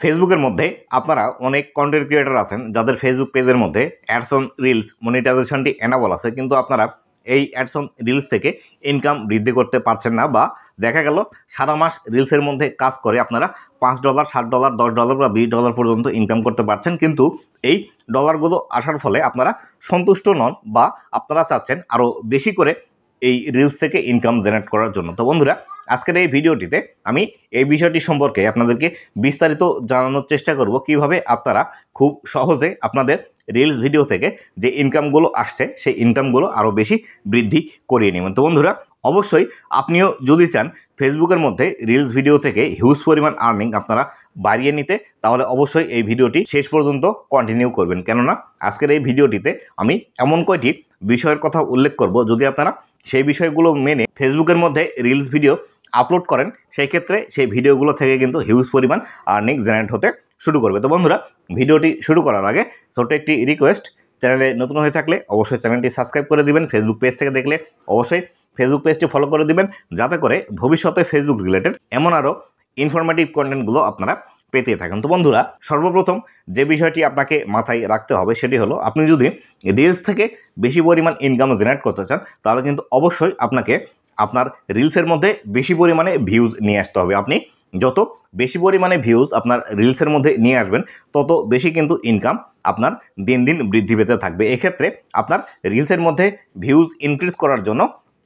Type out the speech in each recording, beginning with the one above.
ফেসবুকের মধ্যে আপনারা অনেক কন্টেন্ট ক্রিয়েটর আছেন যাদের ফেসবুক পেজের মধ্যে অ্যাডস অন রিলস মনিটাইজেশনটি এনাবল আছে, কিন্তু আপনারা এই অ্যাডস অন রিলস থেকে ইনকাম বৃদ্ধি করতে পারছেন না, বা দেখা গেল সারা মাস রিলসের মধ্যে কাজ করে আপনারা $5, $7, $10 বা $20 পর্যন্ত ইনকাম করতে পারছেন, কিন্তু এই ডলারগুলো আসার ফলে আপনারা সন্তুষ্ট নন বা আপনারা চাচ্ছেন আরও বেশি করে এই রিলস থেকে ইনকাম জেনারেট করার জন্য। তো বন্ধুরা, আজকের এই ভিডিওটিতে আমি এই বিষয়টি সম্পর্কে আপনাদেরকে বিস্তারিত জানানোর চেষ্টা করব, কিভাবে আপনারা খুব সহজে আপনাদের রিলস ভিডিও থেকে যে ইনকামগুলো আসছে সেই ইনকামগুলো আরও বেশি বৃদ্ধি করিয়ে নেবেন। তো বন্ধুরা, অবশ্যই আপনিও যদি চান ফেসবুকের মধ্যে রিলস ভিডিও থেকে হিউজ পরিমাণ আর্নিং আপনারা বাড়িয়ে নিতে, তাহলে অবশ্যই এই ভিডিওটি শেষ পর্যন্ত কন্টিনিউ করবেন, কেননা আজকের এই ভিডিওটিতে আমি এমন কয়টি বিষয়ের কথা উল্লেখ করব, যদি আপনারা সেই বিষয়গুলো মেনে ফেসবুকের মধ্যে রিলস ভিডিও আপলোড করেন, সেই ক্ষেত্রে সেই ভিডিওগুলো থেকে কিন্তু হিউজ পরিমাণ আর্নিং জেনারেট হতে শুরু করবে। তো বন্ধুরা, ভিডিওটি শুরু করার আগে ছোট্ট একটি রিকোয়েস্ট, চ্যানেলে নতুন হয়ে থাকলে অবশ্যই চ্যানেলটি সাবস্ক্রাইব করে দিবেন, ফেসবুক পেজ থেকে দেখলে অবশ্যই ফেসবুক পেজটি ফলো করে দিবেন, যাতে করে ভবিষ্যতে ফেসবুক রিলেটেড এমন আরও ইনফরমেটিভ কন্টেন্টগুলো আপনারা পেতে থাকেন। তো বন্ধুরা, সর্বপ্রথম যে বিষয়টি আপনাকে মাথায় রাখতে হবে সেটি হলো, আপনি যদি রিলস থেকে বেশি পরিমাণ ইনকাম জেনারেট করতে চান, তাহলে কিন্তু অবশ্যই আপনাকে আপনার রিলসের মধ্যে বেশি পরিমাণে ভিউজ নিয়ে আসতে হবে। আপনি যত বেশি পরিমাণে ভিউজ আপনার রিলসের মধ্যে নিয়ে আসবেন, তত বেশি কিন্তু ইনকাম আপনার দিন দিন বৃদ্ধি পেতে থাকবে। এক্ষেত্রে আপনার রিলসের মধ্যে ভিউজ ইনক্রিজ করার জন্য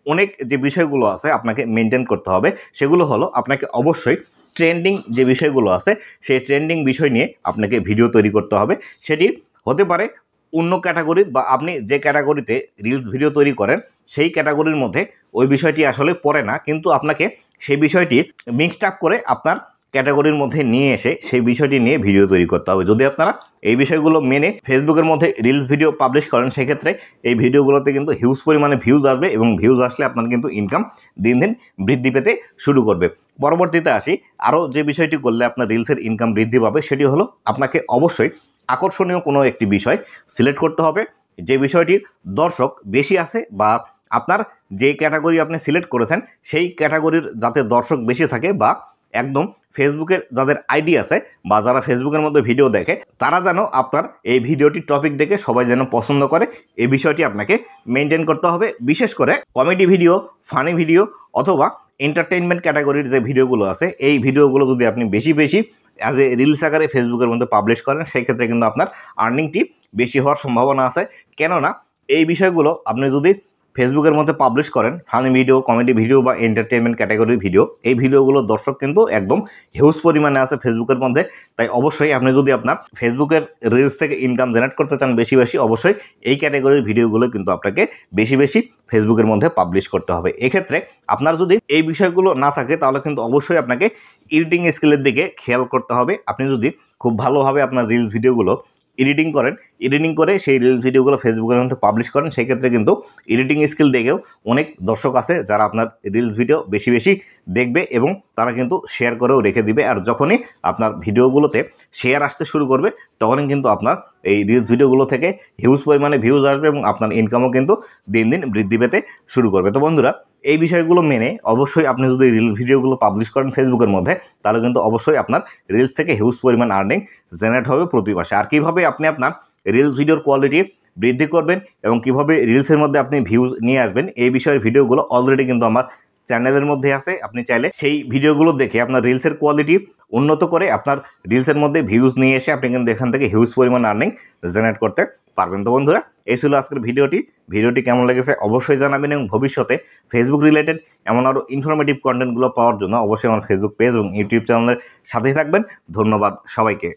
অনেক যে বিষয়গুলো আছে আপনাকে মেনটেন করতে হবে, সেগুলো হলো আপনাকে অবশ্যই ট্রেন্ডিং যে বিষয়গুলো আছে সেই ট্রেন্ডিং বিষয় নিয়ে আপনাকে ভিডিও তৈরি করতে হবে। সেটি হতে পারে অন্য ক্যাটাগরির, বা আপনি যে ক্যাটাগরিতে রিলস ভিডিও তৈরি করেন সেই ক্যাটাগরির মধ্যে ওই বিষয়টি আসলে পড়ে না, কিন্তু আপনাকে সেই বিষয়টি মিক্সড আপ করে আপনার ক্যাটাগরির মধ্যে নিয়ে এসে সেই বিষয়টি নিয়ে ভিডিও তৈরি করতে হবে। যদি আপনারা এই বিষয়গুলো মেনে ফেসবুকের মধ্যে রিলস ভিডিও পাবলিশ করেন, সেক্ষেত্রে এই ভিডিওগুলোতে কিন্তু হিউজ পরিমাণে ভিউজ আসবে, এবং ভিউজ আসলে আপনার কিন্তু ইনকাম দিন দিন বৃদ্ধি পেতে শুরু করবে। পরবর্তীতে আসি, আরও যে বিষয়টি করলে আপনার রিলসের ইনকাম বৃদ্ধি পাবে, সেটি হলো আপনাকে অবশ্যই আকর্ষণীয় কোনো একটি বিষয় সিলেক্ট করতে হবে, যে বিষয়টির দর্শক বেশি আছে, বা আপনার যে ক্যাটাগরি আপনি সিলেক্ট করেছেন সেই ক্যাটাগরির যাতে দর্শক বেশি থাকে, বা একদম ফেসবুকের যাদের আইডি আছে বা যারা ফেসবুকের মধ্যে ভিডিও দেখে, তারা যেন আপনার এই ভিডিওটি টপিক দেখে সবাই যেন পছন্দ করে, এই বিষয়টি আপনাকে মেনটেন করতে হবে। বিশেষ করে কমেডি ভিডিও, ফানি ভিডিও অথবা এন্টারটেইনমেন্ট ক্যাটাগরির যে ভিডিওগুলো আছে, এই ভিডিওগুলো যদি আপনি বেশি বেশি অ্যাজ এ রিলস আকারে ফেসবুকের মধ্যে পাবলিশ করেন, সেই ক্ষেত্রে কিন্তু আপনার আর্নিংটি বেশি হওয়ার সম্ভাবনা আছে। কেননা এই বিষয়গুলো আপনি যদি ফেসবুকের মধ্যে পাবলিশ করেন, ফানি ভিডিও, কমেডি ভিডিও বা এন্টারটেনমেন্ট ক্যাটাগরির ভিডিও, এই ভিডিওগুলোর দর্শক কিন্তু একদম হিউজ পরিমাণে আছে ফেসবুকের মধ্যে। তাই অবশ্যই আপনি যদি আপনার ফেসবুকের রিলস থেকে ইনকাম জেনারেট করতে চান বেশি বেশি, অবশ্যই এই ক্যাটাগরির ভিডিওগুলো কিন্তু আপনাকে বেশি বেশি ফেসবুকের মধ্যে পাবলিশ করতে হবে। এক্ষেত্রে আপনার যদি এই বিষয়গুলো না থাকে, তাহলে কিন্তু অবশ্যই আপনাকে এডিটিং স্কিলের দিকে খেয়াল করতে হবে। আপনি যদি খুব ভালোভাবে আপনার রিলস ভিডিওগুলো এডিটিং করেন, এডিটিং করে সেই রিলস ভিডিওগুলো ফেসবুকের মধ্যে পাবলিশ করেন, সেই ক্ষেত্রে কিন্তু এডিটিং স্কিল দেখেও অনেক দর্শক আছে যারা আপনার রিলস ভিডিও বেশি বেশি দেখবে, এবং তারা কিন্তু শেয়ার করেও রেখে দিবে। আর যখনই আপনার ভিডিওগুলোতে শেয়ার আসতে শুরু করবে, তখনই কিন্তু আপনার এই রিলস ভিডিওগুলো থেকে হিউজ পরিমাণে ভিউজ আসবে, এবং আপনার ইনকামও কিন্তু দিন দিন বৃদ্ধি পেতে শুরু করবে। তো বন্ধুরা, এই বিষয়গুলো মেনে অবশ্যই আপনি যদি রিলস ভিডিওগুলো পাবলিশ করেন ফেসবুকের মধ্যে, তাহলে কিন্তু অবশ্যই আপনার রিলস থেকে হিউজ পরিমাণ আর্নিং জেনারেট হবে প্রতি মাসে। আর কীভাবে আপনি আপনার রিলস ভিডিওর কোয়ালিটি বৃদ্ধি করবেন এবং কিভাবে রিলসের মধ্যে আপনি ভিউজ নিয়ে আসবেন, এই বিষয়ের ভিডিওগুলো অলরেডি কিন্তু আমার চ্যানেলের মধ্যে আছে। আপনি চাইলে সেই ভিডিওগুলো দেখে আপনার রিলসের কোয়ালিটি উন্নত করে আপনার রিলসের মধ্যে ভিউজ নিয়ে এসে আপনি কিন্তু এখান থেকে হিউজ পরিমাণ আর্নিং জেনারেট করতে পারবেন। তো বন্ধুরা, এই ছিল আজকের ভিডিওটি কেমন লেগেছে অবশ্যই জানাবেন, এবং ভবিষ্যতে ফেসবুক রিলেটেড এমন আরও ইনফরমেটিভ কন্টেন্টগুলো পাওয়ার জন্য অবশ্যই আমার ফেসবুক পেজ এবং ইউটিউব চ্যানেলের সাথেই থাকবেন। ধন্যবাদ সবাইকে।